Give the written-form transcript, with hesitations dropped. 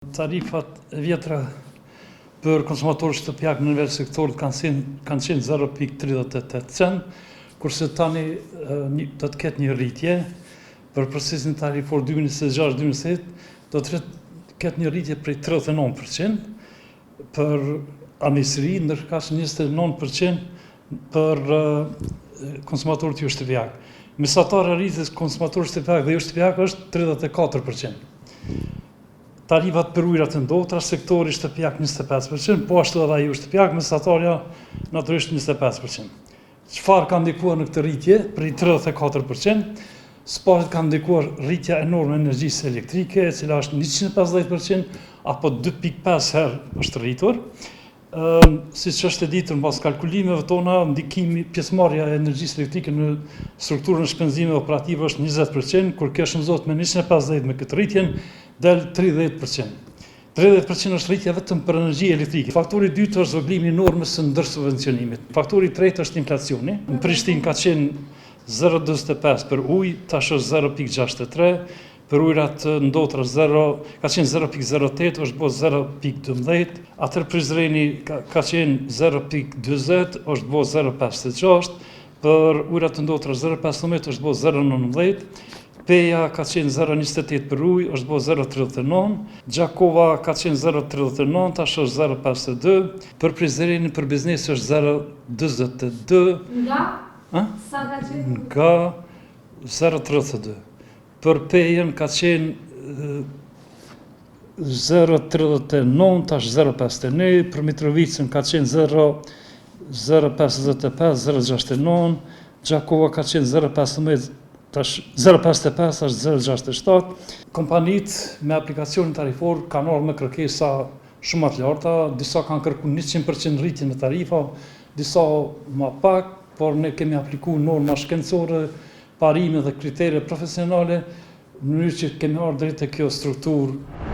Tarifat e vjetra për konsumatorët shtëpiak në nivel sektorit kanë qenë 0,38 cent, kurse tani do të ketë një rritje për procesin tarifor 2026-2027, do të ketë një rritje prej 39% për anësiri, ndërka që 29% për konsumatorët jo shtëpiak. Mesatare e rritjes konsumatorët shtëpiak dhe jo shtëpiak është 34%. Tarifat për ujërat e ndotra, sektori shtëpiak 25%, po ashtu edhe ajo shtëpiak, mesatarja natyrisht 25%. Çfarë ka ndikuar në këtë rritje për 34%? Së ka ndikuar rritja enorme e energjisë elektrike, e cila është 150%, apo 2,5 herë është rritur. Siç është e ditur mbas kalkulimeve tona, ndikimi pjesëmarrja e energjisë elektrike në strukturën e shpenzimeve operative është 20%, kur kjo shënzohet me 150 me këtë rritjen, del 30%. 30% është rritja vetëm për energji elektrike. Faktori i dytë është zvoglimi i normës së ndërsubvencionimit. Faktori i tretë është inflacioni. Në Prishtinë ka qenë 0,25 për ujë, tash është 0,63, për ujërat ndotra ka qenë 0,08, është bërë 0,12, atër Prizreni ka qenë 0,20, është bërë 0,56, për ujërat ndotra 0,15, është bërë 0,19, Peja ka qenë 0,28 për ujë, është bërë 0,39, Gjakova ka qenë 0,39, tash është 0,52, për Prizreni për biznes është 0,22. Nga? Sa ka qenë? Nga 0,32. Për Pejën ka qenë 0,39, tash 0,51, për Mitrovicën ka qenë 0,55, 0,69, Gjakova ka qenë 0,15, tash 0,55, tash 0,67. Kompanitë me aplikacionin tarifor kanë ardhur me kërkesa shumë të larta, disa kanë kërkuar 100% rritje në tarifa, disa më pak, por ne kemi aplikuar norma shkencore, parime dhe kritere profesionale, në mënyrë që kemi ardhur drejt te kjo strukturë